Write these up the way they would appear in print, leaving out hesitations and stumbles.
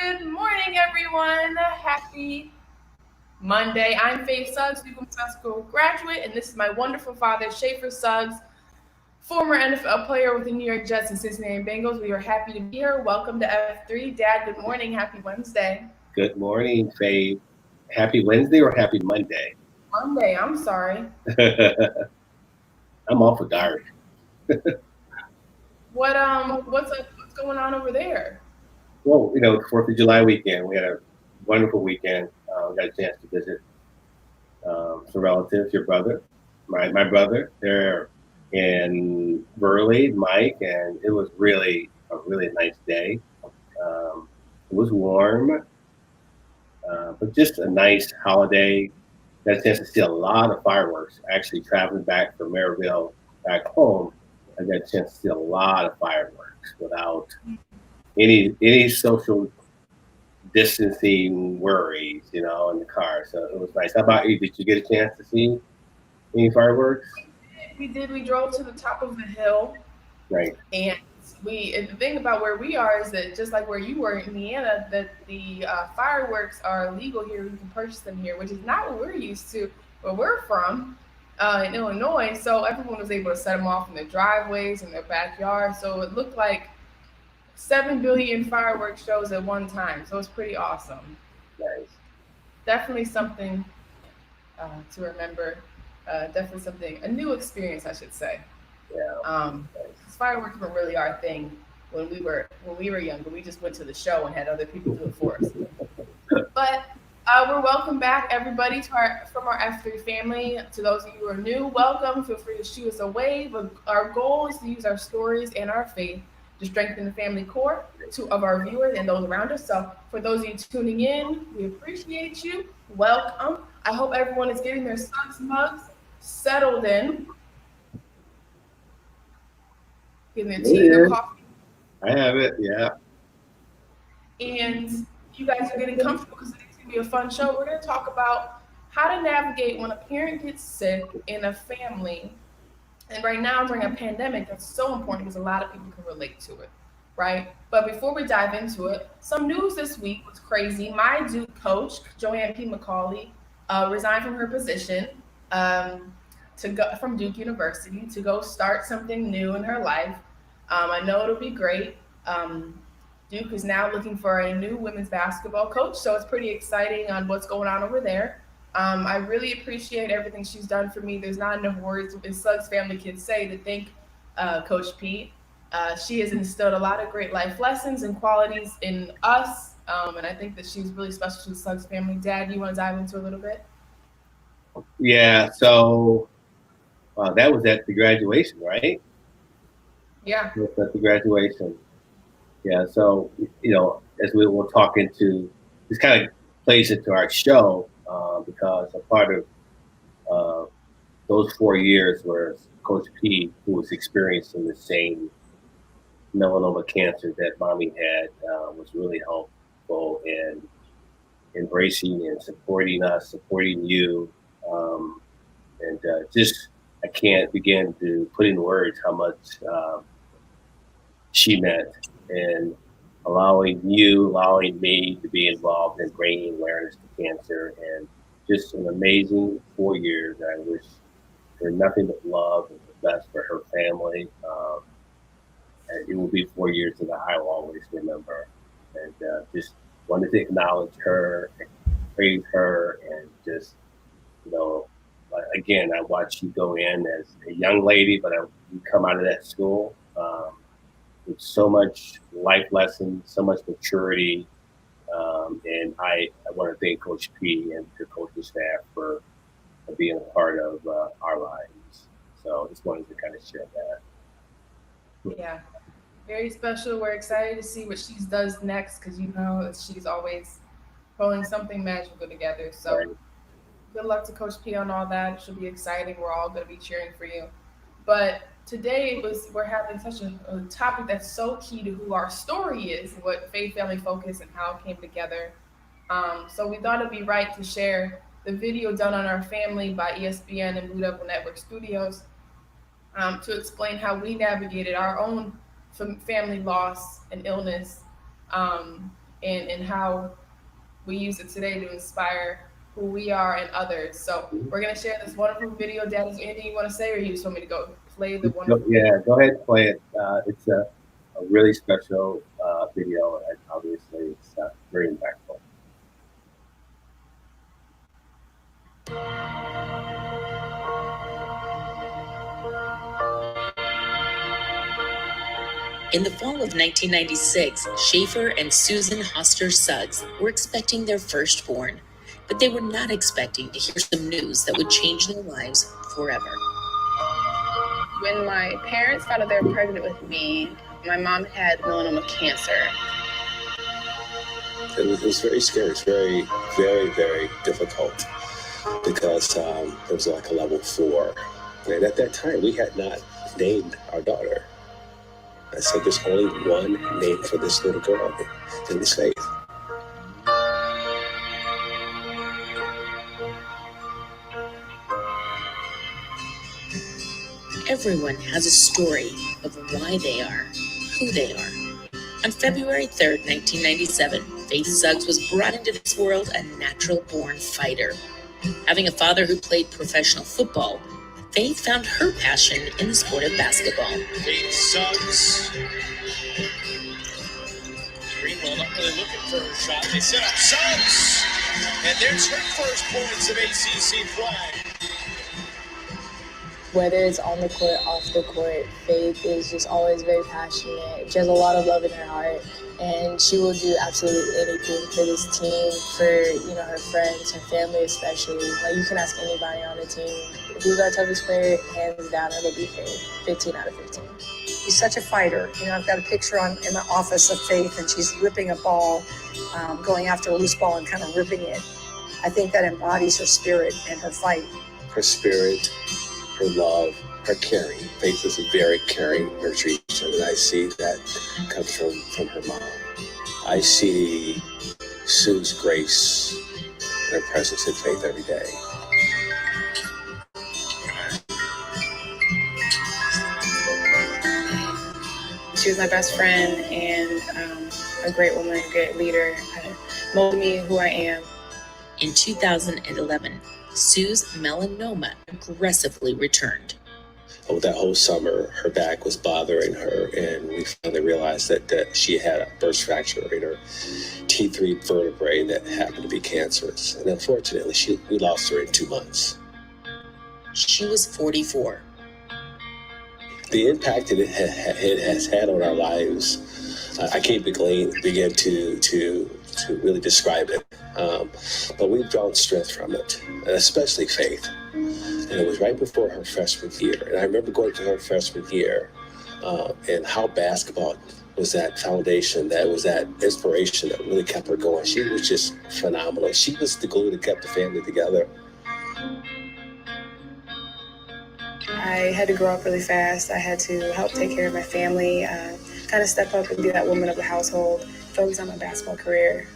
Good morning, everyone. Happy Monday. I'm Faith Suggs, Legal School graduate, and this is my wonderful father, Shafer Suggs, former NFL player with the New York Jets and Cincinnati Bengals. We are happy to be here. Welcome to F3. Dad, good morning. Happy Wednesday. Good morning, Faye. Happy Wednesday or happy Monday? Monday, I'm sorry. I'm awful dark. What's going on over there? Well, 4th of July weekend, we had a wonderful weekend. We got a chance to visit some relatives, your brother, my brother. They're in Burley, Mike, and it was really a really nice day. It was warm, but just a nice holiday. Got a chance to see a lot of fireworks. Actually, traveling back from Maryville back home, I got a chance to see a lot of fireworks without any social distancing worries, in the car. So it was nice. How about you? Did you get a chance to see any fireworks? We did. We drove to the top of the hill. Right. And and the thing about where we are is that just like where you were in Indiana, that the fireworks are legal here. You can purchase them here, which is not what we're used to where we're from in Illinois. So everyone was able to set them off in their driveways and their backyards. So it looked like 7 billion fireworks shows at one time. So it's pretty awesome. Nice. Definitely something to remember. Definitely a new experience, I should say. Yeah. Because fireworks were really our thing when we were younger. We just went to the show and had other people do it for us. But we're welcome back, everybody, from our F3 family. To those of you who are new, welcome. Feel free to shoot us a wave. Our goal is to use our stories and our faith to strengthen the family core of our viewers and those around us. So for those of you tuning in, we appreciate you. Welcome. I hope everyone is getting their Suggs mugs settled in. Getting their tea, their coffee. I have it. Yeah. And you guys are getting comfortable because it's going to be a fun show. We're going to talk about how to navigate when a parent gets sick in a family. And right now, during a pandemic, that's so important because a lot of people can relate to it, right? But before we dive into it, some news this week was crazy. My Duke coach, Joanne P. McCauley, resigned from her position to go from Duke University to go start something new in her life. I know it'll be great. Duke is now looking for a new women's basketball coach, so it's pretty exciting on what's going on over there. I really appreciate everything she's done for me. There's not enough words, as Suggs family kids say, to thank Coach P. She has instilled a lot of great life lessons and qualities in us, and I think that she's really special to the Suggs family. Dad, you want to dive into a little bit? Yeah. So that was at the graduation, right? Yeah. It was at the graduation. Yeah. So as we will talk into, this kind of plays into our show because a part of those 4 years where Coach P, who was experiencing the same melanoma cancer that mommy had, was really helpful in embracing and supporting us, supporting you, and just I can't begin to put in words how much she meant in allowing me to be involved in bringing awareness to cancer, and just an amazing 4 years. I wish her nothing but love and the best for her family. And it will be 4 years that I will always remember. And just wanted to acknowledge her, and praise her, and just, again, I watched you go in as a young lady, but you come out of that school with so much life lessons, so much maturity. And I want to thank Coach P and her coaching staff for being a part of our lives. So just wanted to kind of share that. Yeah, very special. We're excited to see what she does next because that she's always pulling something magical together. So Right. good luck to Coach P on all that. It should be exciting. We're all going to be cheering for you. But today we're having such a topic that's so key to who our story is, what Faith Family Focus and how it came together. So we thought it'd be right to share the video done on our family by ESPN and Blue Devil Network Studios to explain how we navigated our own family loss and illness and how we use it today to inspire who we are and others. So we're gonna share this wonderful video. Dad, is there anything you want to say, or you just want me to go play the wonderful video? Yeah, go ahead and play it. It's a really special video, and obviously it's very impactful. In the fall of 1996, Shafer and Susan Hoster Suggs were expecting their firstborn, but they were not expecting to hear some news that would change their lives forever. When my parents found out they were pregnant with me, my mom had melanoma cancer. It was very scary. It's very, very, very difficult because it was like a level 4. And at that time, we had not named our daughter. I said, there's only one name for this little girl, and it's Faith. Everyone has a story of why they are who they are. On February 3rd, 1997, Faith Suggs was brought into this world a natural-born fighter. Having a father who played professional football, Faith found her passion in the sport of basketball. Faith Suggs. Greenwell not really looking for her shot. They set up Suggs. And there's her first points of ACC play. Whether it's on the court, off the court, Faith is just always very passionate. She has a lot of love in her heart, and she will do absolutely anything for this team, for her friends, her family especially. Like, you can ask anybody on the team, who's our toughest player, hands down, it'll be Faith. 15 out of 15. She's such a fighter. I've got a picture in my office of Faith, and she's ripping a ball, going after a loose ball and kind of ripping it. I think that embodies her spirit and her fight. Her spirit, her love, her caring. Faith is a very caring, nurturing person, and I see that comes from her mom. I see Sue's grace and her presence in Faith every day. She was my best friend and a great woman, a great leader, molded me who I am. In 2011, Sue's melanoma aggressively returned. Over that whole summer, her back was bothering her, and we finally realized that she had a burst fracture in her T3 vertebrae that happened to be cancerous. And unfortunately, we lost her in 2 months. She was 44. The impact that it has had on our lives, I can't begin to really describe it. But we've drawn strength from it, and especially Faith. And it was right before her freshman year. And I remember going to her freshman year and how basketball was that foundation, that was that inspiration that really kept her going. She was just phenomenal. She was the glue that kept the family together. I had to grow up really fast. I had to help take care of my family, kind of step up and be that woman of the household, focus on my basketball career,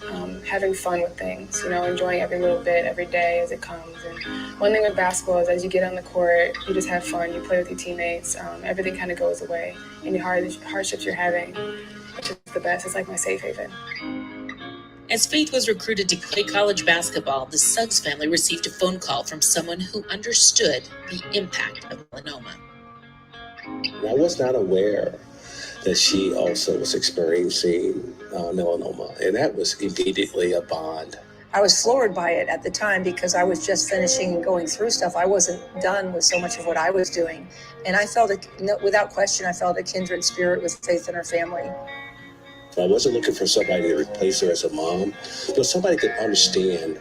having fun with things, enjoying every little bit, every day as it comes. And one thing with basketball is as you get on the court, you just have fun, you play with your teammates, everything kind of goes away. Any hardships you're having, it's just the best. It's like my safe haven. As Faith was recruited to play college basketball, the Suggs family received a phone call from someone who understood the impact of melanoma. I was not aware that she also was experiencing melanoma, and that was immediately a bond. I was floored by it at the time because I was just finishing and going through stuff. I wasn't done with so much of what I was doing. And I felt, without question, I felt a kindred spirit with Faith and her family. I wasn't looking for somebody to replace her as a mom, but somebody could understand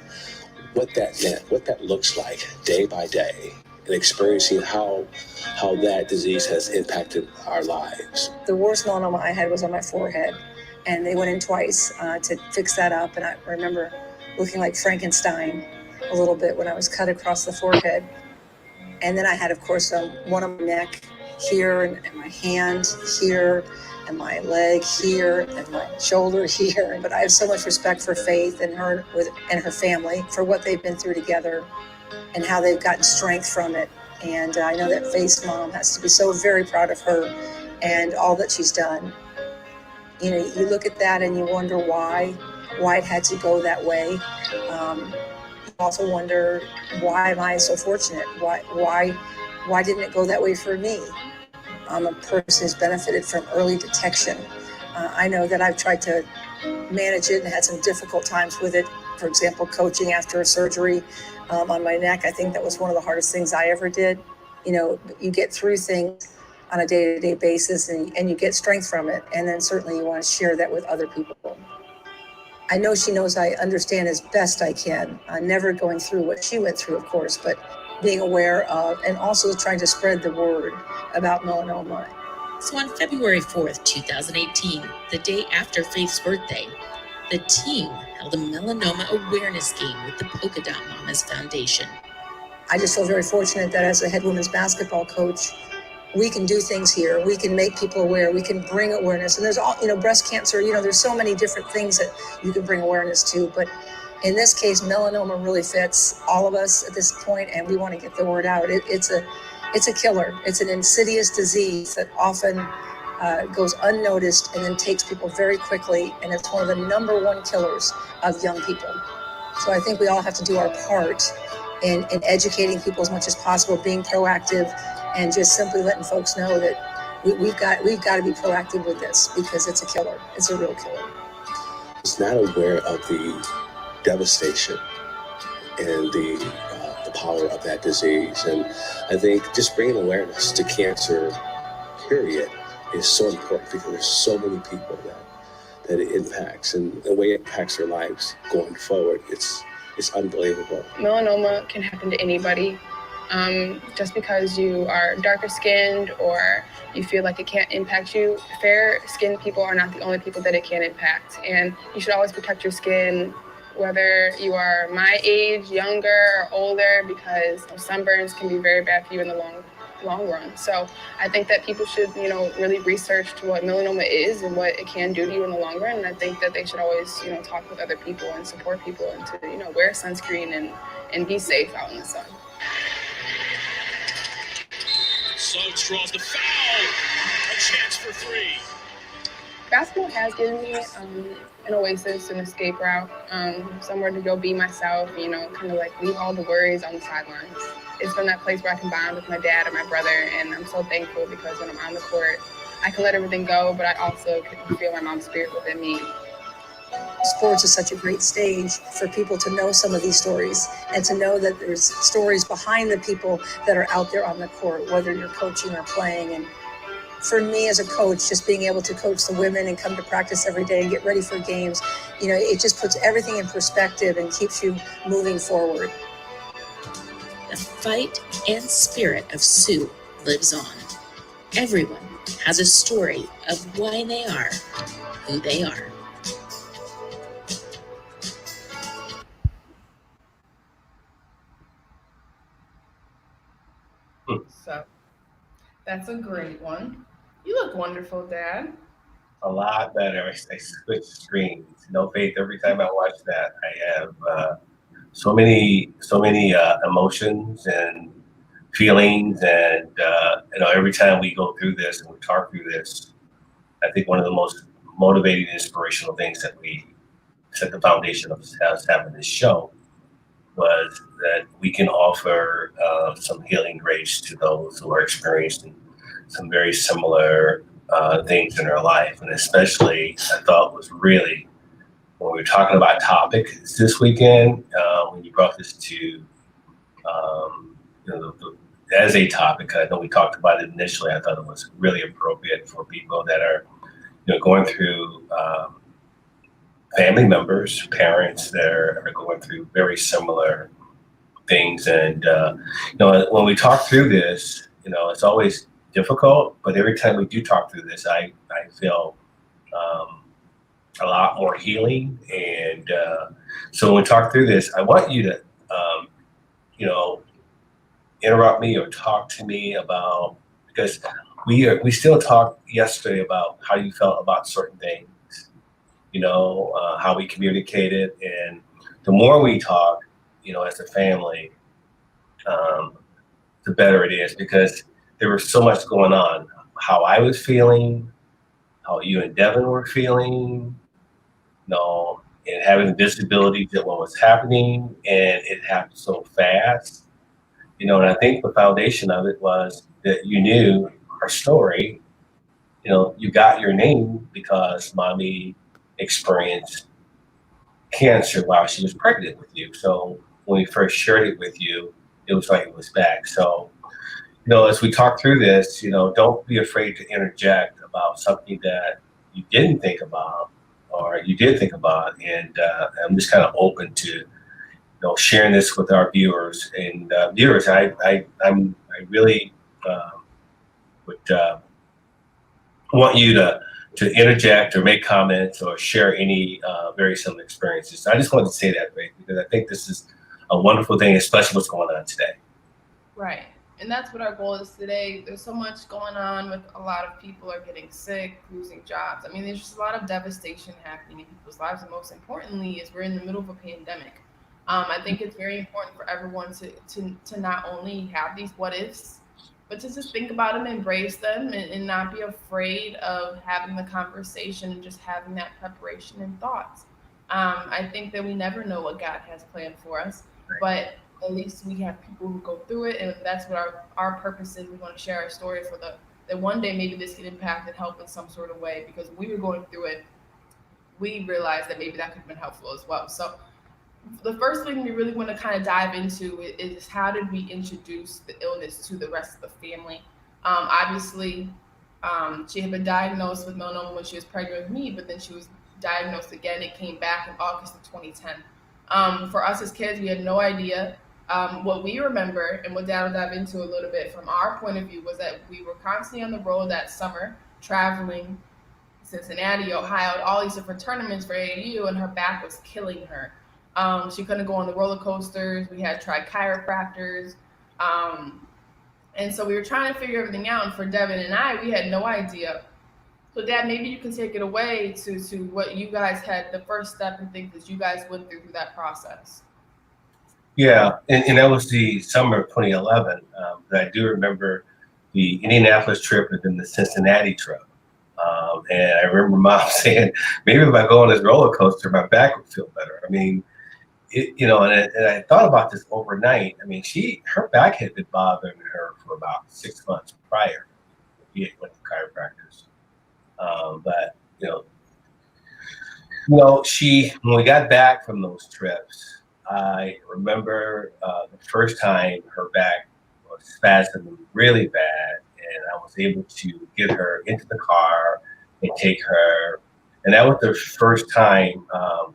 what that meant, what that looks like day by day, and experiencing how that disease has impacted our lives. The worst melanoma I had was on my forehead, and they went in twice to fix that up. And I remember looking like Frankenstein a little bit when I was cut across the forehead. And then I had, of course, one on my neck here, and my hand here, and my leg here, and my shoulder here. But I have so much respect for Faith and her and her family for what they've been through together and how they've gotten strength from it. And I know that Faith's mom has to be so very proud of her and all that she's done. You look at that and you wonder why. why it had to go that way. You also wonder, why am I so fortunate? Why didn't it go that way for me? I'm a person who's benefited from early detection. I know that I've tried to manage it and had some difficult times with it. For example, coaching after a surgery on my neck. I think that was one of the hardest things I ever did. You know, you get through things on a day-to-day basis and you get strength from it. And then certainly you want to share that with other people. I know she knows I understand as best I can, never going through what she went through, of course, but being aware of and also trying to spread the word about melanoma. So on February 4th, 2018, the day after Faith's birthday, the team held a melanoma awareness game with the Polka Dot Mamas Foundation. I just feel very fortunate that as a head women's basketball coach, we can do things here. We can make people aware. We can bring awareness. And there's all, breast cancer, there's so many different things that you can bring awareness to. But in this case, melanoma really fits all of us at this point, and we want to get the word out. It's a killer. It's an insidious disease that often goes unnoticed and then takes people very quickly. And it's one of the number one killers of young people. So I think we all have to do our part in educating people as much as possible, being proactive, and just simply letting folks know that we've got to be proactive with this, because it's a killer. It's a real killer. Is not aware of the devastation and the power of that disease. And I think just bringing awareness to cancer, period, is so important, because there's so many people that it impacts, and the way it impacts their lives going forward, it's unbelievable. Melanoma can happen to anybody. Just because you are darker skinned or you feel like it can't impact you, fair skinned people are not the only people that it can impact. And you should always protect your skin, whether you are my age, younger, or older, because sunburns can be very bad for you in the long run. So I think that people should, really research what melanoma is and what it can do to you in the long run. And I think that they should always, talk with other people and support people, and to, wear sunscreen and be safe out in the sun. Suggs draws the foul. A chance for three. Basketball has given me an oasis, an escape route, somewhere to go be myself, kind of like leave all the worries on the sidelines. It's been that place where I can bond with my dad and my brother, and I'm so thankful because when I'm on the court, I can let everything go, but I also can feel my mom's spirit within me. Sports is such a great stage for people to know some of these stories, and to know that there's stories behind the people that are out there on the court, whether you're coaching or playing. And for me as a coach, just being able to coach the women and come to practice every day and get ready for games, it just puts everything in perspective and keeps you moving forward. The fight and spirit of Sue lives on. Everyone has a story of why they are who they are. So that's a great one. You look wonderful, Dad. A lot better. I switch screens. No Faith. Every time I watch that, I have so many emotions and feelings, and every time we go through this and we talk through this, I think one of the most motivating, inspirational things that we set the foundation of us having this show was that we can offer some healing grace to those who are experiencing some very similar things in their life. And especially, I thought was really, when we were talking about topics this weekend, when you brought this to, as a topic, I know we talked about it initially, I thought it was really appropriate for people that are, going through family members, parents that are going through very similar things. And, when we talk through this, it's always difficult, but every time we do talk through this, I feel a lot more healing. And so when we talk through this, I want you to, interrupt me or talk to me about, because we still talked yesterday about how you felt about certain things, how we communicated. And the more we talk, as a family, the better it is, because there was so much going on. How I was feeling, how you and Devin were feeling, and having visibility to what was happening, and it happened so fast. And I think the foundation of it was that you knew her story. You got your name because mommy experienced cancer while she was pregnant with you. So when we first shared it with you, it was like it was back. So, as we talk through this, don't be afraid to interject about something that you didn't think about or you did think about. And I'm just kind of open to, sharing this with our viewers. And viewers, I really would want you to interject or make comments or share any very similar experiences. So I just wanted to say that, Faith, because I think this is a wonderful thing, especially what's going on today. Right. And that's what our goal is today. There's so much going on with a lot of people are getting sick, losing jobs. I mean, there's just a lot of devastation happening in people's lives. And most importantly is we're in the middle of a pandemic. I think it's very important for everyone to not only have these what ifs, but to just think about them, embrace them, and not be afraid of having the conversation and just having that preparation and thoughts. I think that we never know what God has planned for us, but at least we have people who go through it, and that's what our purpose is. We want to share our story for that one day maybe this can impact and help in some sort of way, because when we were going through it, we realized that maybe that could have been helpful as well. So the first thing we really want to kind of dive into is how did we introduce the illness to the rest of the family? Obviously, she had been diagnosed with melanoma when she was pregnant with me, but then she was diagnosed again. It came back in August of 2010. For us as kids, we had no idea. What we remember and what Dad will dive into a little bit from our point of view was that we were constantly on the road that summer, traveling Cincinnati, Ohio, all these different tournaments for AAU, and her back was killing her. She couldn't go on the roller coasters. We had tried chiropractors. And so we were trying to figure everything out. And for Devin and I, we had no idea. So Dad, maybe you can take it away to what you guys had, the first step and things that you guys went through that process. Yeah, and that was the summer of 2011. But I do remember the Indianapolis trip and then the Cincinnati trip. And I remember Mom saying, maybe if I go on this roller coaster, my back would feel better. I mean, and I thought about this overnight. I mean, her back had been bothering her for about 6 months prior. She had went to chiropractors. But when we got back from those trips, I remember the first time her back was spasming really bad, and I was able to get her into the car and take her. And that was the first time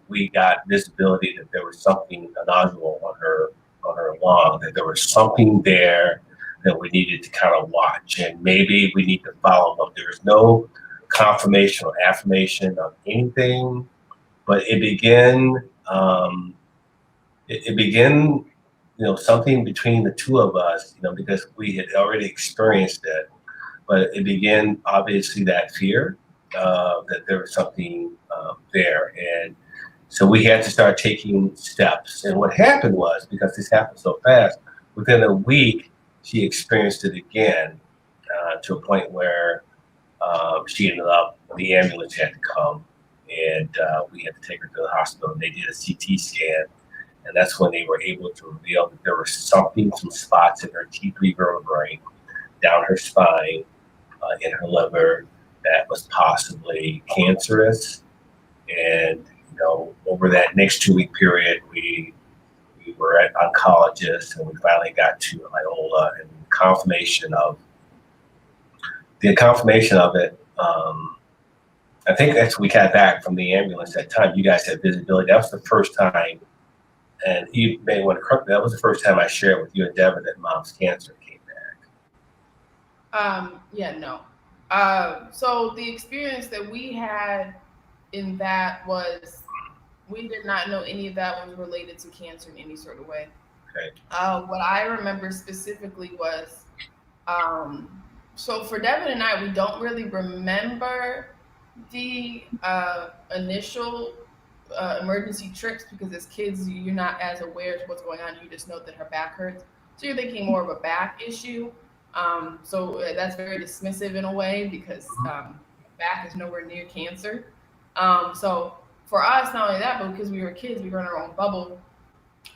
we got visibility that there was something, a nodule on her lung, that there was something there that we needed to kind of watch, and maybe we need to follow up. There was no confirmation or affirmation of anything, but it began. It began, something between the two of us, because we had already experienced it. But it began obviously that fear that there was something there, and so we had to start taking steps. And what happened was, because this happened so fast, within a week she experienced it again to a point where she ended up. The ambulance had to come, and we had to take her to the hospital. And they did a CT scan, and that's when they were able to reveal that there was some spots in her T3 vertebrae, down her spine, in her liver, that was possibly cancerous. And over that next 2-week period, we were at oncologists, and we finally got to Iola, and confirmation of it. I think as we got back from the ambulance that time, you guys had visibility. That was the first time, and you may want to correct me, that was the first time I shared with you and Devin that Mom's cancer came back. So the experience that we had in that was we did not know any of that was related to cancer in any sort of way. Okay. What I remember specifically was, so for Devin and I, we don't really remember the initial emergency trips, because as kids, you're not as aware of what's going on. You just know that her back hurts. So you're thinking more of a back issue. So that's very dismissive in a way, because back is nowhere near cancer. So for us, not only that, but because we were kids, we were in our own bubble.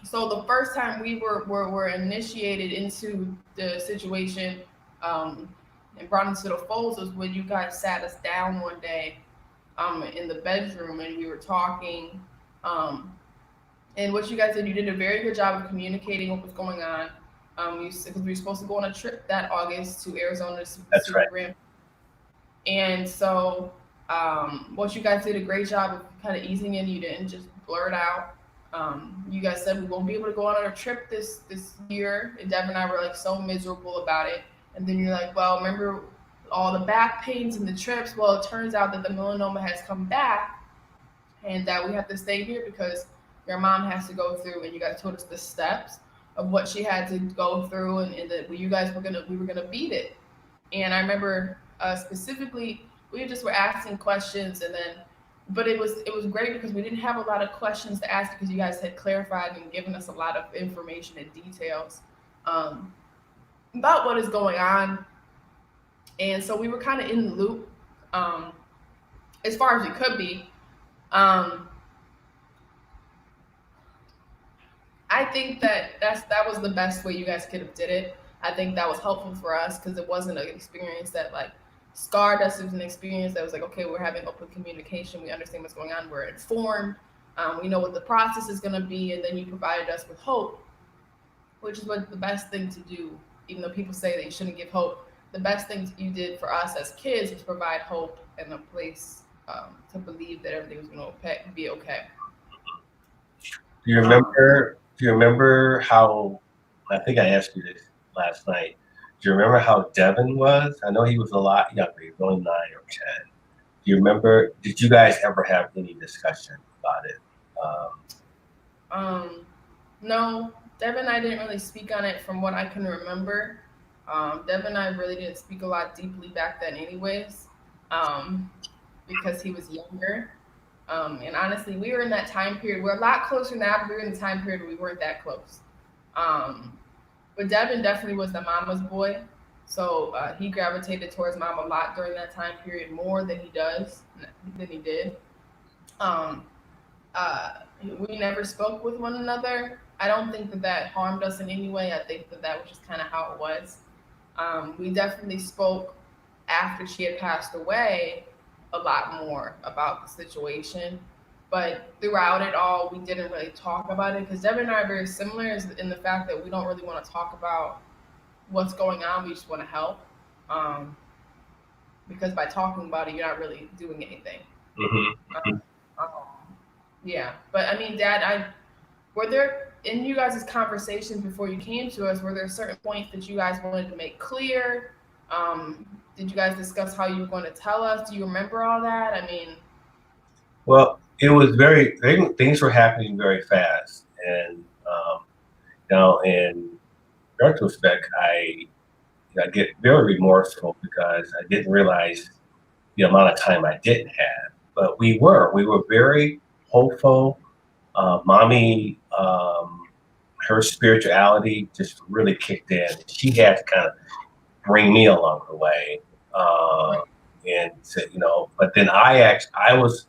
So the first time we were initiated into the situation, um, and brought into the fold was when you guys sat us down one day, in the bedroom, and we were talking. Um, and what you guys did, you did a very good job of communicating what was going on. Because we were supposed to go on a trip that August to Arizona to That's see right. the grand. And so, what you guys did a great job of kind of easing in. You didn't just blurt out. You guys said we won't be able to go on our trip this year. And Deb and I were like so miserable about it. And then you're like, well, remember all the back pains and the trips? Well, it turns out that the melanoma has come back, and that we have to stay here because your mom has to go through. And you guys told us the steps of what she had to go through, and that we were gonna beat it. And I remember specifically we just were asking questions, and then but it was great because we didn't have a lot of questions to ask because you guys had clarified and given us a lot of information and details, um, about what is going on. And so we were kind of in the loop, um, as far as it could be. um, I think that was the best way you guys could have did it. I think that was helpful for us because it wasn't an experience that like scarred us. It was an experience that was like, okay, we're having open communication. We understand what's going on. We're informed. We know what the process is going to be, and then you provided us with hope, which is what the best thing to do. Even though people say that you shouldn't give hope, the best thing you did for us as kids was provide hope and a place, to believe that everything was going to be okay. Do you remember how? I think I asked you this last night. Do you remember how Devin was? I know he was a lot younger. He was only 9 or 10. Do you remember? Did you guys ever have any discussion about it? Um, no, Deb and I didn't really speak on it from what I can remember. Deb and I really didn't speak a lot deeply back then, anyways, um, because he was younger. And honestly, we were in that time period. We're a lot closer now, but we were in the time period where we weren't that close. Um, but Devin definitely was the mama's boy. So he gravitated towards mom a lot during that time period, more than he did. Um, uh, we never spoke with one another. I don't think that harmed us in any way. I think that was just kind of how it was. We definitely spoke after she had passed away a lot more about the situation. But throughout it all, we didn't really talk about it because Devin and I are very similar in the fact that we don't really want to talk about what's going on. We just want to help. Um, because by talking about it, you're not really doing anything. Mm-hmm. Um, yeah, but I mean, Dad, were there in you guys' conversations before you came to us? Were there certain points that you guys wanted to make clear? Did you guys discuss how you were going to tell us? Do you remember all that? I mean, Well, it was things were happening very fast, and now in retrospect, I get very remorseful because I didn't realize the amount of time I didn't have. But we were very hopeful. Mommy, her spirituality just really kicked in. She had to kind of bring me along the way, and but then I was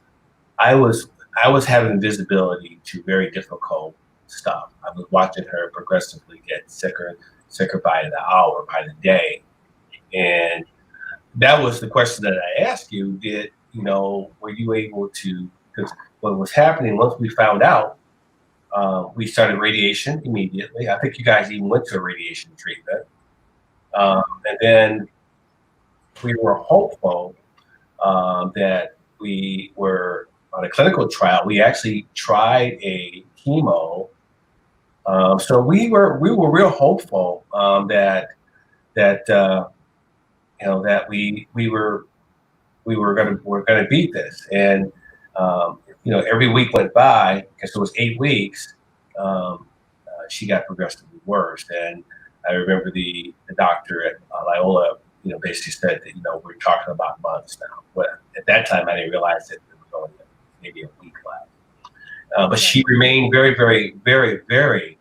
I was having visibility to very difficult stuff. I was watching her progressively get sicker by the hour, by the day, and that was the question that I asked you. Were you able to? Because what was happening once we found out, we started radiation immediately. I think you guys even went to a radiation treatment, and then we were hopeful that we were on a clinical trial. We actually tried a chemo, so we were real hopeful that we were gonna beat this. And every week went by because it was 8 weeks. She got progressively worse, and I remember the doctor at Loyola, basically said that we're talking about months now. But at that time, I didn't realize that there was only maybe a week left. But she remained very, very, very, very,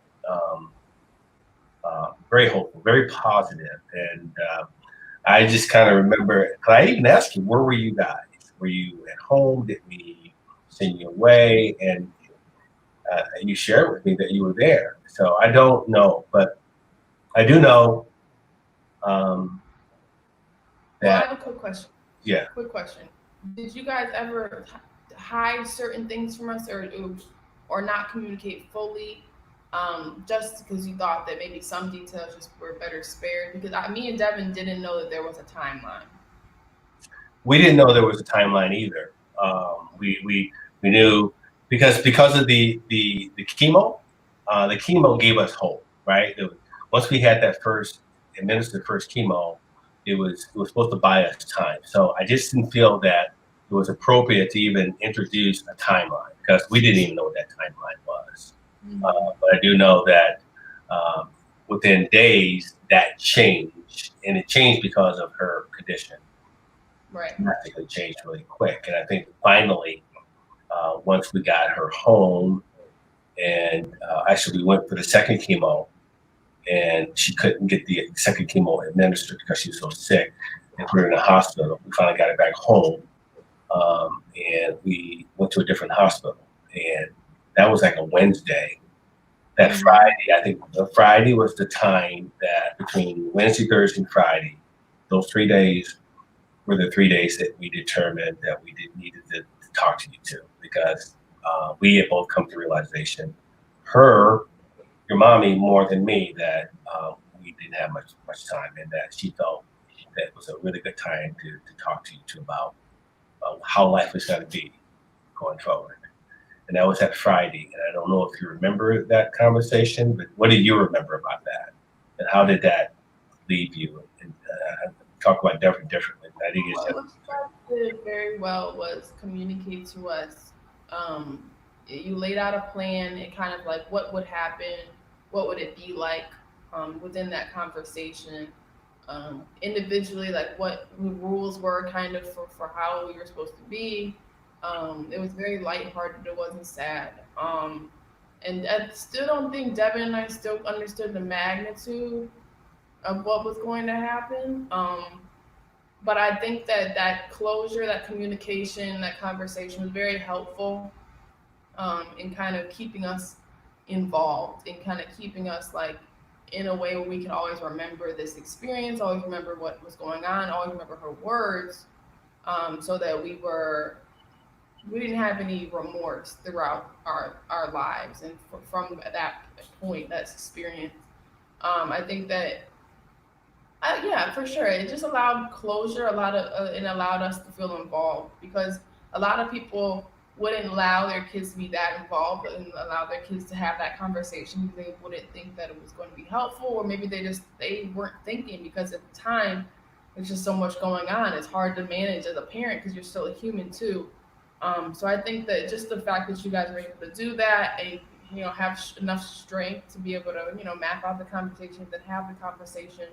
very hopeful, very positive, and I just kind of remember. Cause I even asked you, where were you guys? Were you at home? Did we send you away, and you shared with me that you were there. So I don't know, but I do know Well, I that, have a quick question. yeah. Quick question. Did you guys ever hide certain things from us, or not communicate fully, just because you thought that maybe some details just were better spared? Because me and Devin didn't know that there was a timeline. We didn't know there was a timeline either. We knew because of the chemo. The chemo gave us hope, right? Once we had that administered first chemo, it was supposed to buy us time. So I just didn't feel that it was appropriate to even introduce a timeline because we didn't even know what that timeline was. But I do know that within days that changed, and it changed because of her condition. Right. Drastically changed really quick, and I think finally, once we got her home, and actually we went for the second chemo, and she couldn't get the second chemo administered because she was so sick, and we were in the hospital. We finally got her back home, and we went to a different hospital, and that was like a Wednesday. That Friday, I think the Friday was the time that between Wednesday, Thursday, and Friday, those 3 days were the 3 days that we determined that we needed to talk to you too, because we had both come to realization, your mommy more than me, that we didn't have much time, and that she felt that it was a really good time to talk to you too about how life was going to be going forward. And that was that Friday, and I don't know if you remember that conversation, but what do you remember about that, and how did that leave you? And talk about differently. I think it's What you guys did very well was communicate to us. You laid out a plan and kind of like what would happen, what would it be like within that conversation, individually, like what the rules were kind of for how we were supposed to be. It was very lighthearted. It wasn't sad. And I still don't think Devin and I still understood the magnitude of what was going to happen. But I think that closure, that communication, that conversation was very helpful in kind of keeping us involved, in kind of keeping us like in a way where we can always remember this experience, always remember what was going on, always remember her words, so that we didn't have any remorse throughout our lives. And from that point, that experience, I think that yeah, for sure. It just allowed closure, and allowed us to feel involved, because a lot of people wouldn't allow their kids to be that involved and allow their kids to have that conversation because they wouldn't think that it was going to be helpful, or maybe they weren't thinking because at the time there's just so much going on. It's hard to manage as a parent because you're still a human too. So I think that just the fact that you guys were able to do that and have enough strength to be able to map out the conversations and have the conversation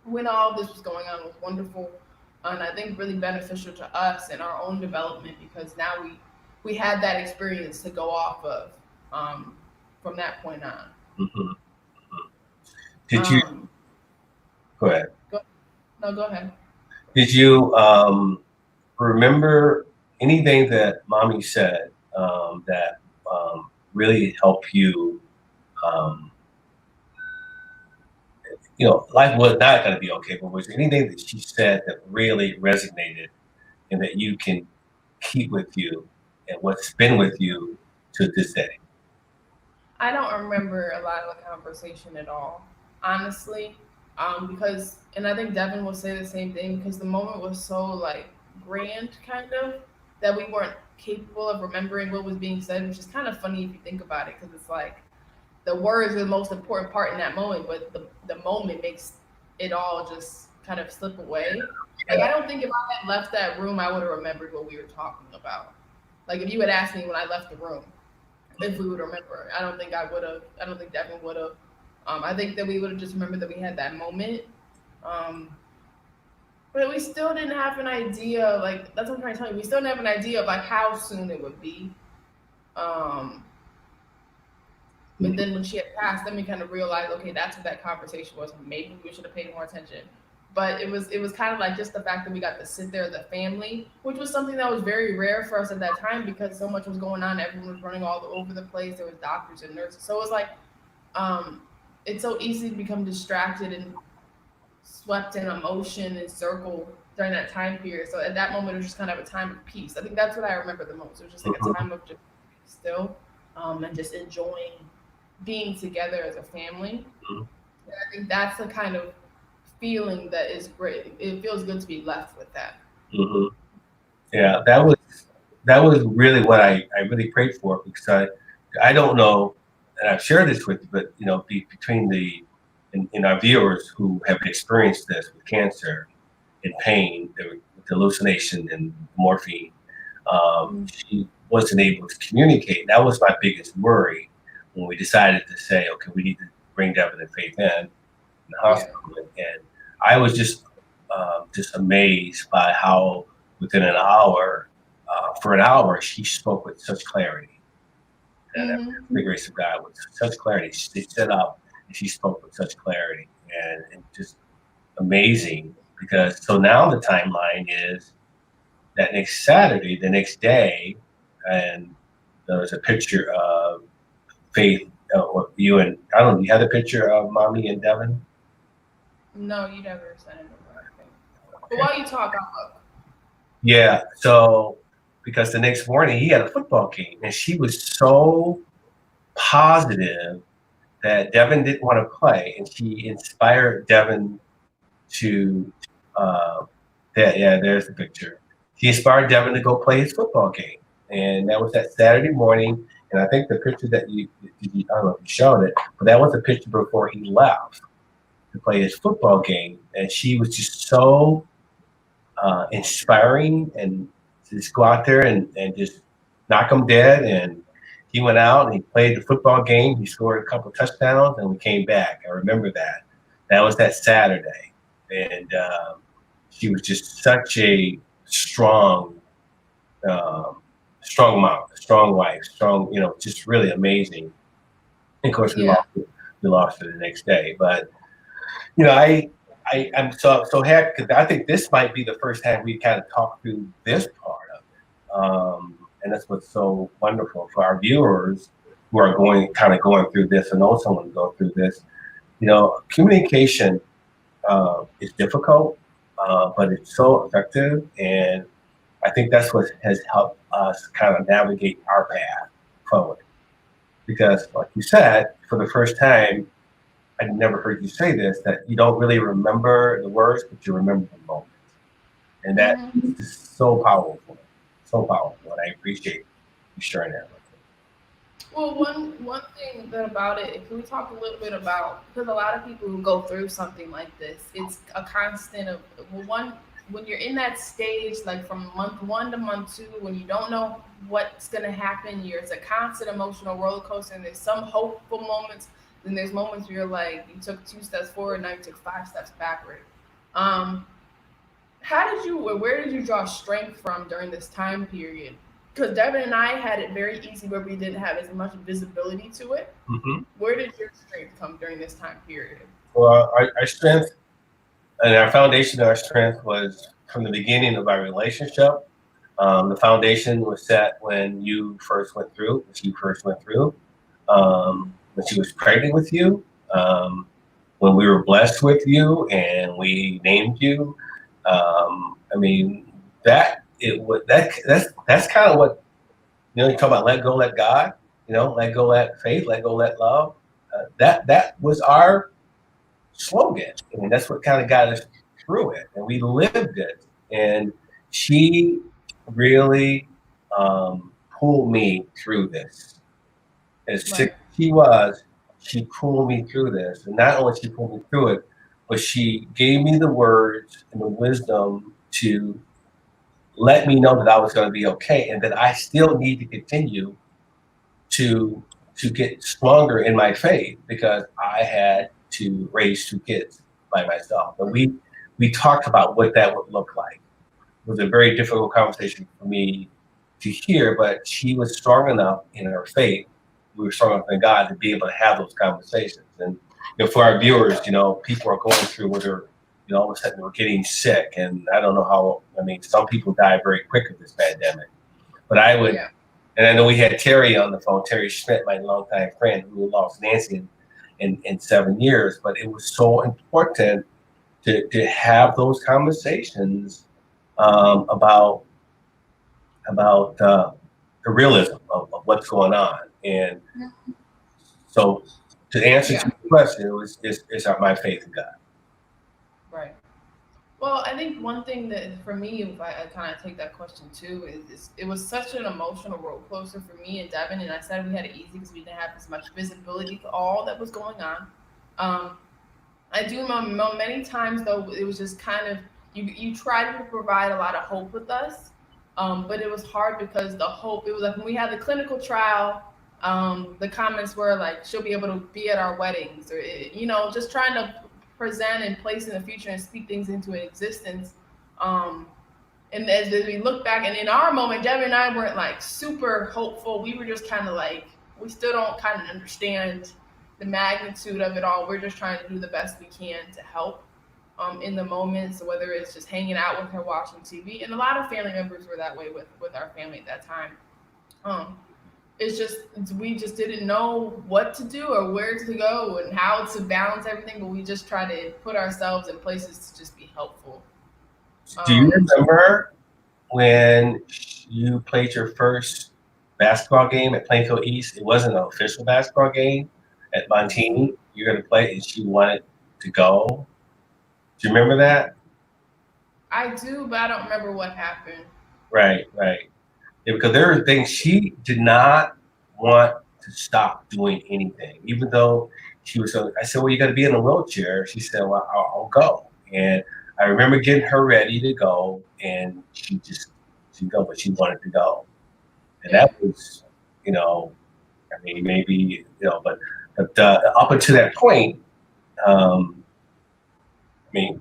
when all this was going on was wonderful, and I think really beneficial to us and our own development, because now we had that experience to go off of from that point on. Mm-hmm. Did you go ahead? Go ahead. Did you remember anything that mommy said that really helped you? Life was not going to be okay, but was there anything that she said that really resonated and that you can keep with you and what's been with you to this day? I don't remember a lot of the conversation at all, honestly, because, and I think Devin will say the same thing, because the moment was so like grand, kind of, that we weren't capable of remembering what was being said, which is kind of funny if you think about it, because it's like the words are the most important part in that moment, but the moment makes it all just kind of slip away. Like, I don't think if I had left that room, I would have remembered what we were talking about. Like, if you had asked me when I left the room, if we would remember, I don't think I would have. I don't think Devin would have. I think that we would have just remembered that we had that moment. But we still didn't have an idea. Like, that's what I'm trying to tell you. We still didn't have an idea of like how soon it would be. But then when she had passed, then we kind of realized, okay, that's what that conversation was. Maybe we should have paid more attention. But it was kind of like just the fact that we got to sit there as a family, which was something that was very rare for us at that time because so much was going on. Everyone was running all over the place. There was doctors and nurses, so it was like um, it's so easy to become distracted and swept in emotion and circle during that time period. So at that moment, it was just kind of a time of peace. I think that's what I remember the most. It was just like a time of just still and just enjoying being together as a family. And I think that's the kind of feeling that is great. It feels good to be left with that. Mm-hmm. Yeah, that was really what I really prayed for, because I don't know, and I've shared this with you, but between in our viewers who have experienced this with cancer and pain, with hallucination and morphine, she wasn't able to communicate. That was my biggest worry when we decided to say, okay, we need to bring Devin and Faith in the hospital, and I was just amazed by how within an hour, for an hour, she spoke with such clarity. And the grace of God, with such clarity, she stood up and she spoke with such clarity, and just amazing. Because so now the timeline is that next Saturday, the next day, and there was a picture of Faith, or you and I don't know. You had a picture of Mommy and Devin. No, you never sent it over. But while you talk, I'll look. Yeah. So because the next morning he had a football game, and she was so positive that Devin didn't want to play, and she inspired Devin to. There's the picture. She inspired Devin to go play his football game, and that was that Saturday morning. And I think the picture that I don't know if you showed it, but that was a picture before he left to play his football game, and she was just so inspiring, and to just go out there and just knock him dead. And he went out and he played the football game. He scored a couple touchdowns, and we came back. I remember that. That was that Saturday, and she was just such a strong, strong mom, strong wife, strong. Just really amazing. And of course, we lost her the next day, but I'm so happy, because I think this might be the first time we kind of talked through this part of it, and that's what's so wonderful for our viewers who are going through this, and also want to go through this. Communication is difficult, but it's so effective, and I think that's what has helped us kind of navigate our path forward. Because, like you said, for the first time, I never heard you say this, that you don't really remember the words, but you remember the moment. And that is so powerful. So powerful. And I appreciate you sharing that with me. Well, one thing about it, if we talk a little bit about, because a lot of people who go through something like this, it's a constant of, when you're in that stage, like from month 1 to month 2, when you don't know what's going to happen, it's a constant emotional roller coaster, and there's some hopeful moments. Then there's moments where you're like, you took 2 steps forward, now you took 5 steps backward. Where did you draw strength from during this time period? Because Devin and I had it very easy where we didn't have as much visibility to it. Mm-hmm. Where did your strength come during this time period? Well, our strength and our foundation of our strength was from the beginning of our relationship. The foundation was set when you first went through, when she was pregnant with you, when we were blessed with you and we named you. That's kind of what, you talk about let go, let God, let go, let faith, let go, let love. That was our slogan. I mean, that's what kind of got us through it, and we lived it. And she really pulled me through this. As sick as she was, she pulled me through this. And not only she pulled me through it, but she gave me the words and the wisdom to let me know that I was going to be okay, and that I still need to continue to get stronger in my faith, because I had to raise 2 kids by myself. And we talked about what that would look like. It was a very difficult conversation for me to hear, but she was strong enough in her faith. We were strong enough in God to be able to have those conversations. And for our viewers, people are going through, whether all of a sudden we're getting sick, and I don't know how. I mean, some people die very quick of this pandemic, but I would. Yeah. And I know we had Terry on the phone, Terry Schmidt, my longtime friend, who lost Nancy in 7 years. But it was so important to have those conversations about the realism of what's going on. And so, to answer Yeah. your question, is my faith in God. Right. Well, I think one thing that for me, if I kind of take that question too, is it was such an emotional roller coaster for me and Devin. And I said we had it easy because we didn't have as much visibility to all that was going on. Um, I do know many times though it was just kind of you tried to provide a lot of hope with us, but it was hard because the hope it was like when we had the clinical trial, the comments were like she'll be able to be at our weddings or just trying to present and place in the future and speak things into existence. Um, and as we look back and in our moment, Devin and I weren't like super hopeful. We were just kind of like we still don't kind of understand the magnitude of it all. We're just trying to do the best we can to help in the moment. So whether it's just hanging out with her, watching TV, and a lot of family members were that way with our family at that time. It's just we just didn't know what to do or where to go and how to balance everything, but we just try to put ourselves in places to just be helpful. Do you remember when you played your first basketball game at Plainfield East? It wasn't an official basketball game at Montini. You're going to play, and she wanted to go. Do you remember that? I do, but I don't remember what happened. Right. Yeah, because there were things she did not want to stop doing anything, even though she was. I said, "Well, you got to be in a wheelchair." She said, "Well, I'll go." And I remember getting her ready to go, and she go, but she wanted to go, and that was, I mean, maybe, but up until that point, I mean,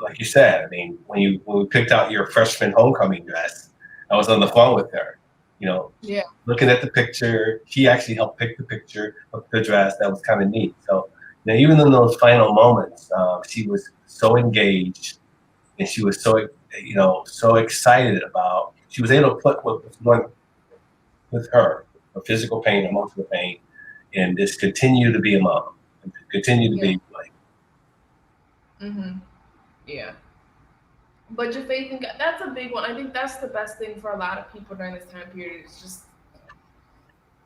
like you said, I mean, when we picked out your freshman homecoming dress, I was on the phone with her, Yeah. looking at the picture. She actually helped pick the picture of the dress. That was kind of neat. So, even in those final moments, she was so engaged, and she was so, so excited about. She was able to put what was going with her physical pain, emotional pain, and just continue to be a mom, and continue to be like. Yeah. But your faith in God, that's a big one. I think that's the best thing for a lot of people during this time period. It's just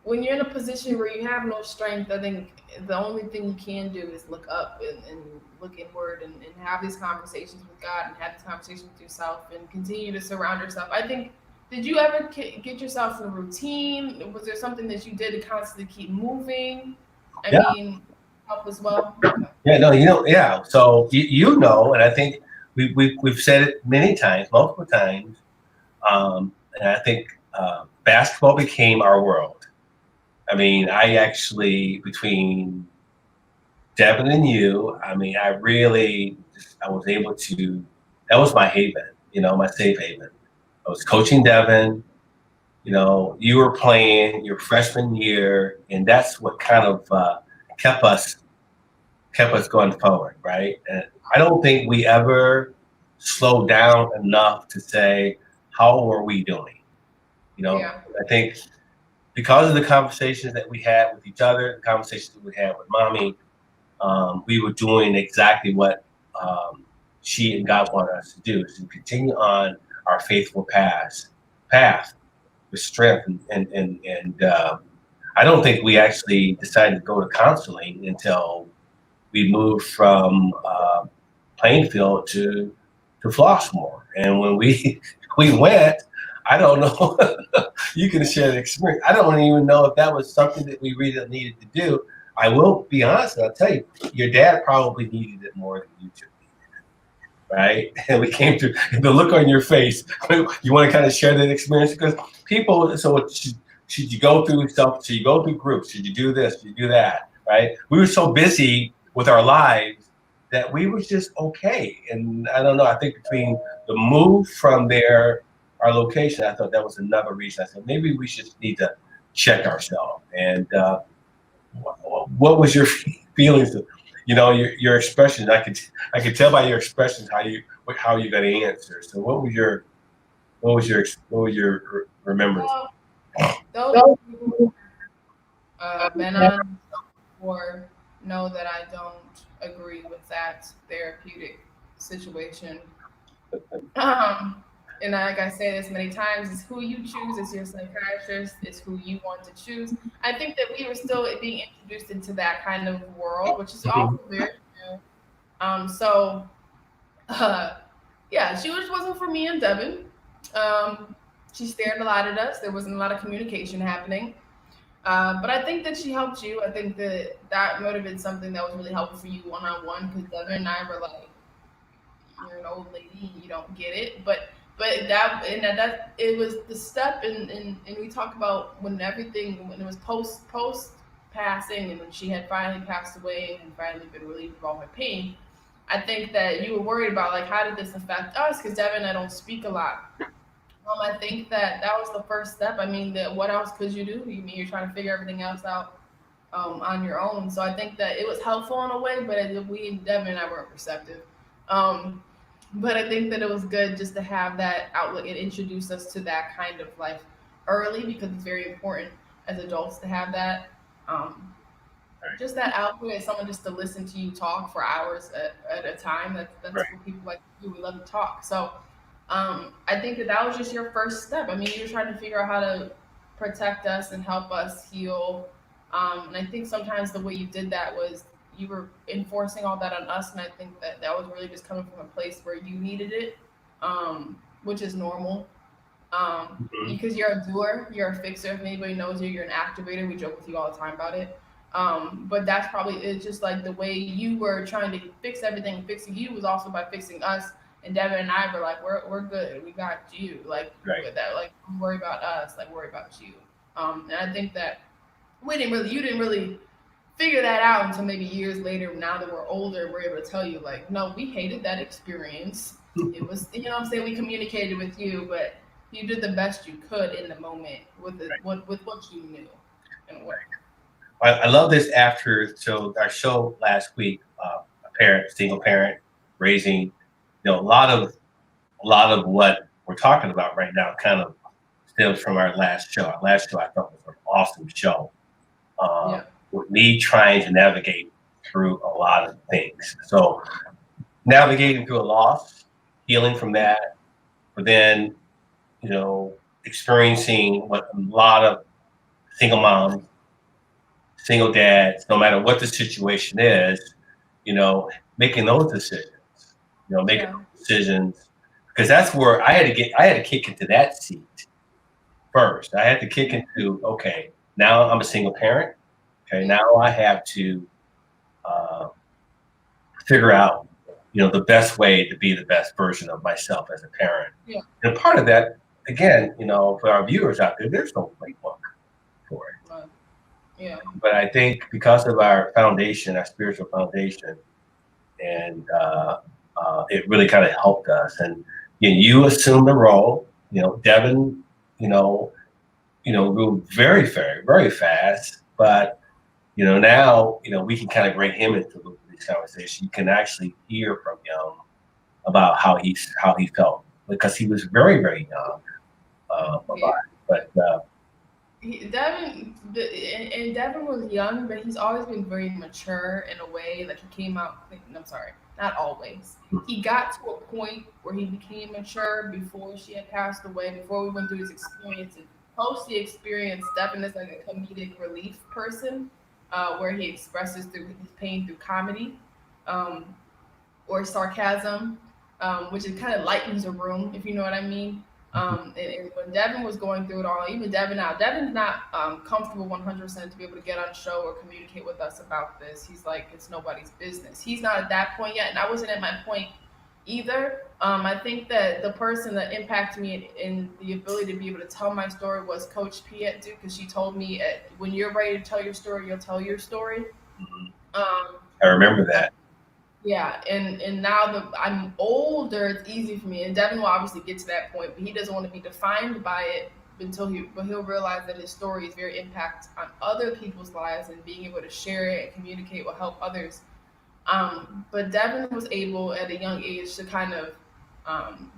when you're in a position where you have no strength, I think the only thing you can do is look up and look inward and have these conversations with God and have these conversations with yourself and continue to surround yourself. I think, did you ever get yourself in a routine? Was there something that you did to constantly keep moving? I mean, help as well? Okay. Yeah, no, yeah. So and I think we've said it many times, multiple times, and I think basketball became our world. I mean, I actually, between Devin and you, I mean, I was able to, that was my haven, my safe haven. I was coaching Devin, you were playing your freshman year, and that's what kind of kept us going forward, right? And I don't think we ever slowed down enough to say, how are we doing? I think because of the conversations that we had with each other, the conversations that we had with mommy, we were doing exactly what she and God wanted us to do, is to continue on our faithful path with strength. And I don't think we actually decided to go to counseling until we moved from Plainfield to Flossmoor. And when we went, I don't know, you can share the experience. I don't even know if that was something that we really needed to do. I will be honest, and I'll tell you, your dad probably needed it more than you two needed it, right? And we came through, the look on your face, you want to kind of share that experience? Because people, so should you go through stuff? Should you go through groups? Should you do this? Should you do that, right? We were so busy with our lives that we was just okay. And I don't know, I think between the move from our location, I thought that was another reason. I said, maybe we should need to check ourselves. And what was your feelings? your expression. I could tell by your expressions how you're going to answer. So what was your remembrance? Those people who been on or know that I don't agree with that therapeutic situation. And like I say this many times, it's who you choose as your psychiatrist, it's who you want to choose. I think that we were still being introduced into that kind of world, which is also very new. So uh, yeah, she just wasn't for me and Devin. She stared a lot at us. There wasn't a lot of communication happening. But I think that she helped you. I think that that might have been something that was really helpful for you one on one because Devin and I were like, you're an old lady and you don't get it. But that it was the step and we talk about when it was post passing and when she had finally passed away and finally been relieved of all her pain. I think that you were worried about like how did this affect us because Devin and I don't speak a lot. I think that that was the first step. I mean, that what else could you do? You mean you're trying to figure everything else out on your own. So I think that it was helpful in a way, but we Devin and I weren't receptive. Um, but I think that it was good just to have that outlet. It introduced us to that kind of life early because it's very important as adults to have that. Um, just that outlet and someone just to listen to you talk for hours at a time. That's Right. what people like to do. We love to talk. So I think that that was just your first step. I mean, you were trying to figure out how to protect us and help us heal. And I think sometimes the way you did that was you were enforcing all that on us. And I think that that was really just coming from a place where you needed it, which is normal. Because you're a doer, you're a fixer. If anybody knows you, you're an activator. We joke with you all the time about it. But that's probably it's just like the way you were trying to fix everything. Fixing you was also by fixing us. And Devin and I were like, we're good. We got you. Like Right. with that, like don't worry about us. Like worry about you. And I think that you didn't really figure that out until maybe years later. Now that we're older, we're able to tell you like, no, we hated that experience. It was, you know what I'm saying? We communicated with you, but you did the best you could in the moment with with what you knew and what. I love this so our show last week, single parent, raising, a lot of what we're talking about right now kind of stems from our last show. Our last show I thought was an awesome show. Yeah. With me trying to navigate through a lot of things. So navigating through a loss, healing from that, but then, experiencing what a lot of single moms, single dads, no matter what the situation is, making those decisions, decisions, because that's where I had to kick into that seat first. I had to kick into, okay, now I'm a single parent. Okay, now I have to figure out, the best way to be the best version of myself as a parent. Yeah. And part of that, again, for our viewers out there, there's no playbook for it. Yeah. But I think because of our foundation, our spiritual foundation, and it really kind of helped us. And you assumed the role. Devin, grew very, very, very fast. But now we can kind of bring him into this conversation. You can actually hear from him about how he felt because he was very, very young. But Devin was young, but he's always been very mature in a way. Like he came out. I'm sorry, not always. He got to a point where he became mature before she had passed away. Before we went through his experience and post the experience, Devin is like a comedic relief person, where he expresses through his pain through comedy, or sarcasm, which it kind of lightens a room, if you know what I mean. And when Devin was going through it all, even Devin's not comfortable 100% to be able to get on a show or communicate with us about this. He's like, it's nobody's business. He's not at that point yet, and I wasn't at my point either. I think that the person that impacted me in the ability to be able to tell my story was Coach P at Duke, because she told me, when you're ready to tell your story, you'll tell your story. I remember that. Yeah, and now that I'm older, it's easy for me. And Devin will obviously get to that point, but he doesn't want to be defined by it but he'll realize that his story is very impact on other people's lives, and being able to share it and communicate will help others. But Devin was able at a young age to kind of um,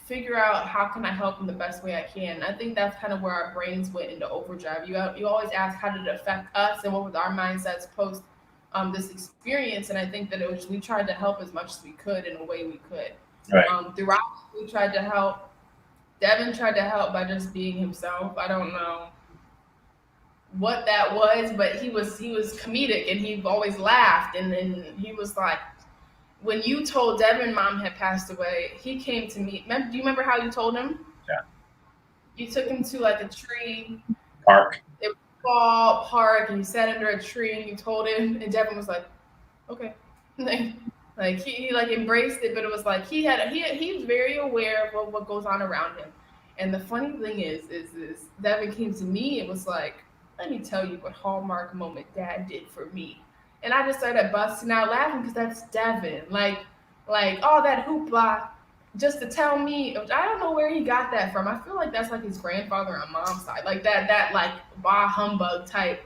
figure out how can I help in the best way I can. I think that's kind of where our brains went into overdrive. You always ask how did it affect us and what was our mindsets post this experience. And I think that it was we tried to help as much as we could in a way we could. Right. Throughout we tried to help. Devin tried to help by just being himself. I don't know what that was, but he was comedic and he always laughed and then he was like when you told Devin mom had passed away, he came to me. Do you remember how you told him? Yeah. You took him to like a tree Park. It was fall park and you sat under a tree and you told him and Devin was like, okay. like he like embraced it, but it was like he was very aware of what goes on around him. And the funny thing is Devin came to me and was like, let me tell you what hallmark moment dad did for me. And I just started busting out laughing because that's Devin. Like all that hoopla just to tell me. I don't know where he got that from. I feel like that's like his grandfather on mom's side, like that like bah humbug type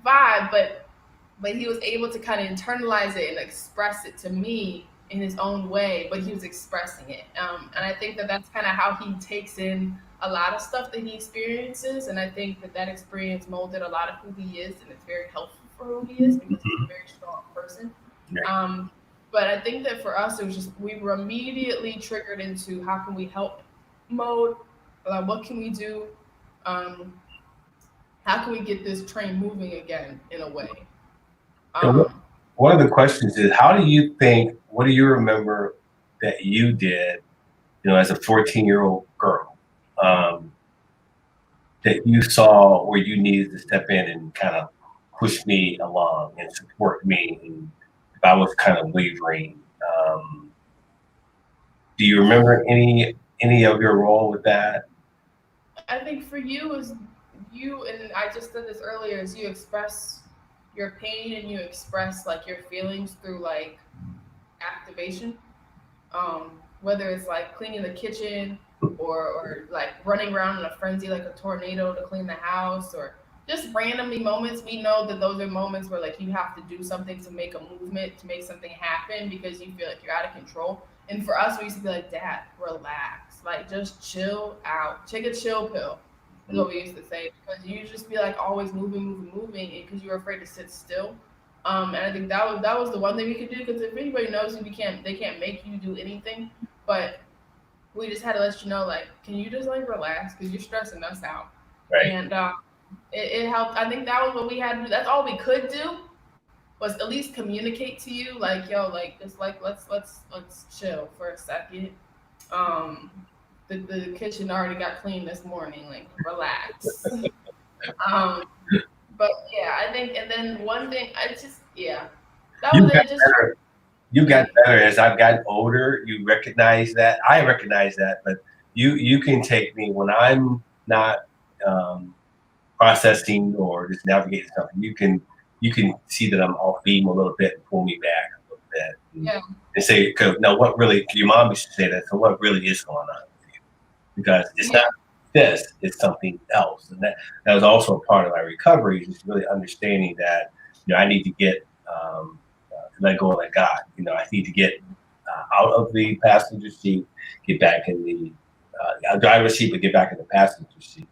vibe. But he was able to kind of internalize it and express it to me in his own way. But he was expressing it, and I think that that's kind of how he takes in a lot of stuff that he experiences. And I think that experience molded a lot of who he is, and it's very helpful for who he is because he's a very strong person. Right. But I think that for us, it was just we were immediately triggered into how can we help mode, what can we do, how can we get this train moving again in a way. One of the questions is, what do you remember that you did, as a 14-year-old girl, that you saw where you needed to step in and kind of push me along and support me, and if I was kind of wavering? Do you remember any of your role with that? I think for you is you, and I just said this earlier, is you express your pain and you express like your feelings through like activation. Whether it's like cleaning the kitchen or like running around in a frenzy like a tornado to clean the house, or just randomly moments. We know that those are moments where like you have to do something to make a movement, to make something happen because you feel like you're out of control. And for us, we used to be like, Dad, relax, like just chill out, take a chill pill. Is what we used to say, because you just be like always moving, because you were afraid to sit still. And I think that was the one thing we could do, because if anybody knows you, they can't make you do anything, but we just had to let you know, like, can you just like relax because you're stressing us out. Right. And it helped. I think that was what we had to do. That's all we could do, was at least communicate to you, like, yo, like just like let's chill for a second. The kitchen already got cleaned this morning, like relax. But yeah, I think, and then one thing, that was it. You got better as I've gotten older. You recognize that. I recognize that, but you can take me when I'm not processing or just navigating something. You can see that I'm off beam a little bit and pull me back a little bit. And say, no, what really? Your mom used to say that. So what really is going on with you? Because it's not this; it's something else. And that was also a part of my recovery, is really understanding that I need to get let go and let God. I need to get out of the passenger seat, get back in the driver's seat, but get back in the passenger seat.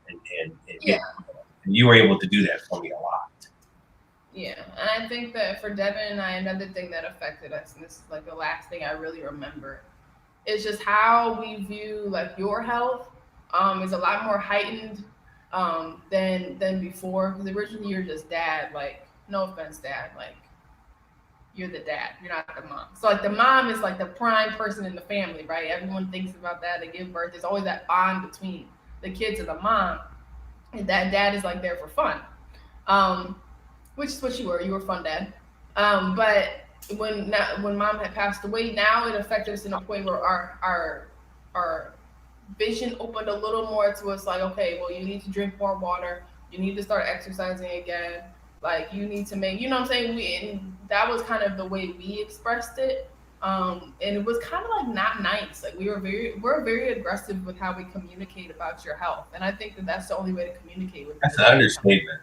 And you were able to do that for me a lot. Yeah, and I think that for Devin and I, another thing that affected us, and this is like the last thing I really remember, is just how we view like your health is a lot more heightened than before. Because originally you're just dad, like, no offense, dad, like, you're the dad, you're not the mom. So like the mom is like the prime person in the family, right? Everyone thinks about that. They give birth. There's always that bond between the kids and the mom, and that dad is like there for fun, which is what you were. You were fun dad. But when mom had passed away, now it affected us in a point where our vision opened a little more to us. Like, okay, well, you need to drink more water. You need to start exercising again. Like, you need to make, you know what I'm saying? And that was kind of the way we expressed it. And it was kind of like not nice. Like we're very aggressive with how we communicate about your health. And I think that that's the only way to communicate with. That's an understatement.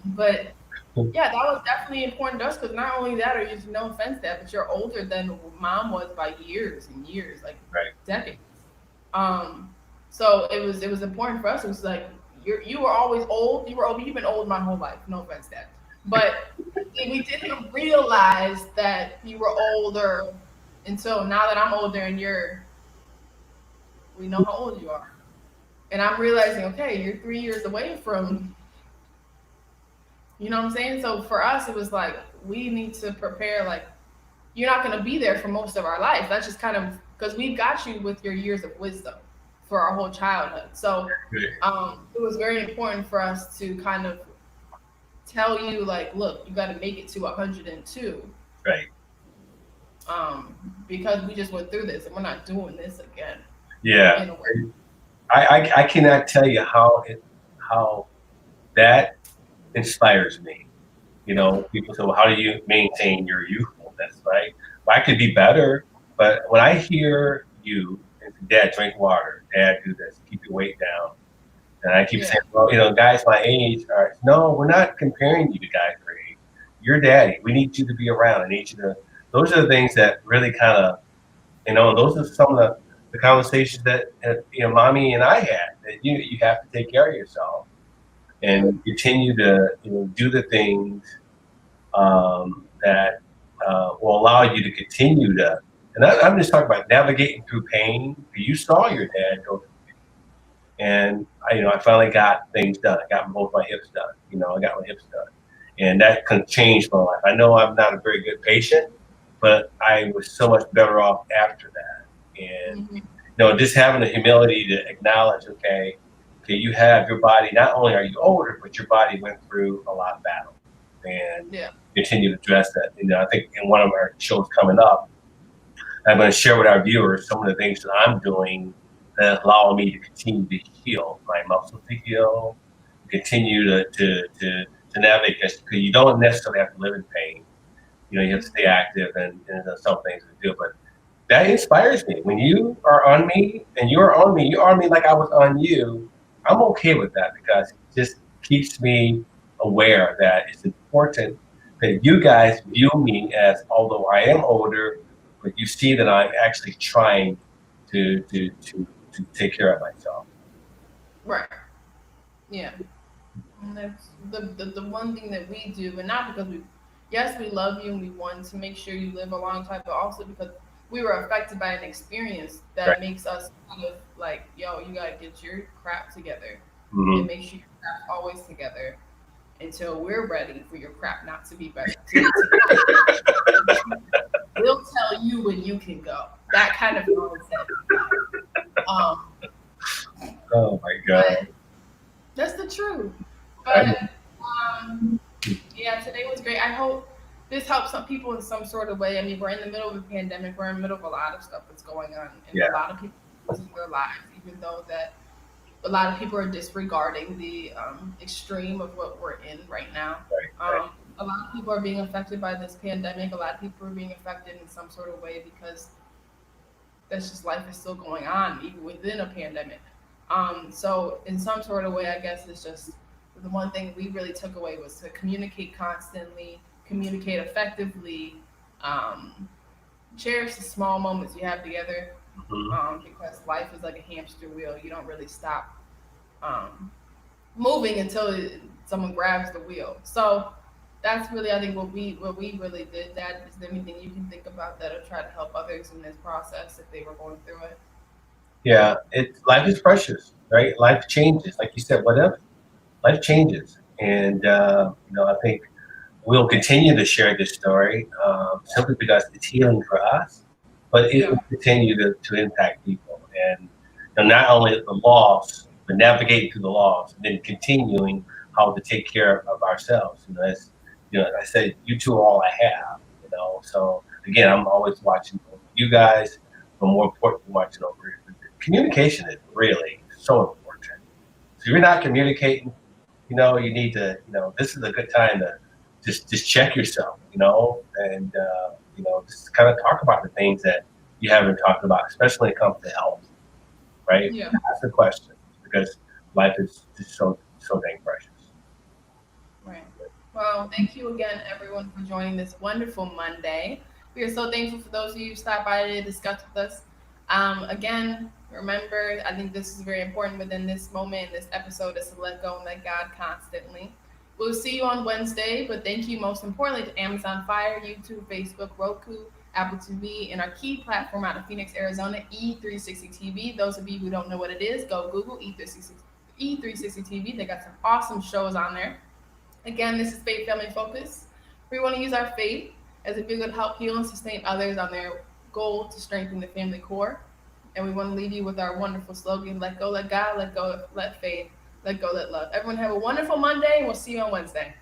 But Yeah, that was definitely important to us because not only that, are you no offense, Dad, but you're older than Mom was by years and years, like Right. decades. Um, so it was important for us. It was like you were always old. You were old. You've been old my whole life. No offense, Dad, but we didn't realize that you were older until now that I'm older and we know how old you are, and I'm realizing, okay, you're 3 years away from, you know what I'm saying. So for us, it was like we need to prepare. Like you're not going to be there for most of our life. That's just kind of because we've got you with your years of wisdom for our whole childhood. So it was very important for us to kind of tell you, like, look, you got to make it to 102. Right. Because we just went through this and we're not doing this again. Yeah. In a way. I cannot tell you how that inspires me. You know, people say, well, how do you maintain your youthfulness, right? Well, I could be better, but when I hear you, and Dad, drink water, Dad, do this, keep your weight down. And I keep saying, well, you know, guys my age are, no, we're not comparing you to guys your age. You're daddy. We need you to be around. I need you to, those are the things that really kind of, you know, those are some of the conversations that, you know, mommy and I had, that you have to take care of yourself and continue to, you know, do the things that will allow you to continue to, and I'm just talking about navigating through pain. You saw your dad go through pain. And I finally got things done. I got both my hips done. I got my hips done. And that changed my life. I know I'm not a very good patient, but I was so much better off after that. And, just having the humility to acknowledge, okay, you have your body, not only are you older, but your body went through a lot of battle. And continue to address that. I think in one of our shows coming up, I'm going to share with our viewers some of the things that I'm doing that allow me to continue to heal my muscles, to heal, continue to navigate this, because you don't necessarily have to live in pain. You have to stay active and there's some things to do. But that inspires me. When you are on me and you're on me like I was on you, I'm okay with that because it just keeps me aware that it's important that you guys view me as, although I am older, but you see that I'm actually trying to take care of myself. Right. Yeah. And that's the one thing that we do, and not because yes, we love you and we want to make sure you live a long time, but also because we were affected by an experience that makes us kind of like, yo, you gotta get your crap together and make sure your crap's always together until we're ready for your crap not to be better. We'll tell you when you can go. That kind of mindset. Oh my God. That's the truth. But today was great. I hope this helps some people in some sort of way. I mean, we're in the middle of a pandemic. We're in the middle of a lot of stuff that's going on, and a lot of people losing their lives, even though that a lot of people are disregarding the extreme of what we're in right now. A lot of people are being affected by this pandemic. A lot of people are being affected in some sort of way because that's just life is still going on, even within a pandemic. So in some sort of way, I guess it's just the one thing we really took away was to communicate constantly, communicate effectively, cherish the small moments you have together, because life is like a hamster wheel. You don't really stop moving until someone grabs the wheel. So that's really, I think, what we really did. That is there anything you can think about that will try to help others in this process if they were going through it? Yeah, life is precious, right? Life changes, like you said. Whatever, life changes, and I think we'll continue to share this story simply because it's healing for us, but it will continue to impact people, and not only the loss, but navigating through the loss, and then continuing how to take care of ourselves. As I said, you two are all I have. So again, I'm always watching over you guys, but more importantly, watching over you. Communication is really so important. So if you're not communicating, you need to, this is a good time to just check yourself, and just kind of talk about the things that you haven't talked about, especially when it comes to health, right? Yeah. Ask the question because life is just so dang precious. Right. Well, thank you again, everyone, for joining this wonderful Monday. We are so thankful for those of you who stopped by today to discuss with us. Again, remember, I think this is very important within this moment, in this episode, is to let go and let God constantly. We'll see you on Wednesday, but thank you most importantly to Amazon Fire, YouTube, Facebook, Roku, Apple TV, and our key platform out of Phoenix, Arizona, E360 TV. Those of you who don't know what it is, go Google E360 TV. They got some awesome shows on there. Again, this is Faith Family Focus. We want to use our faith as a vehicle to help heal and sustain others on their goal to strengthen the family core. And we want to leave you with our wonderful slogan, let go, let God, let go, let faith, let go, let love. Everyone have a wonderful Monday, and we'll see you on Wednesday.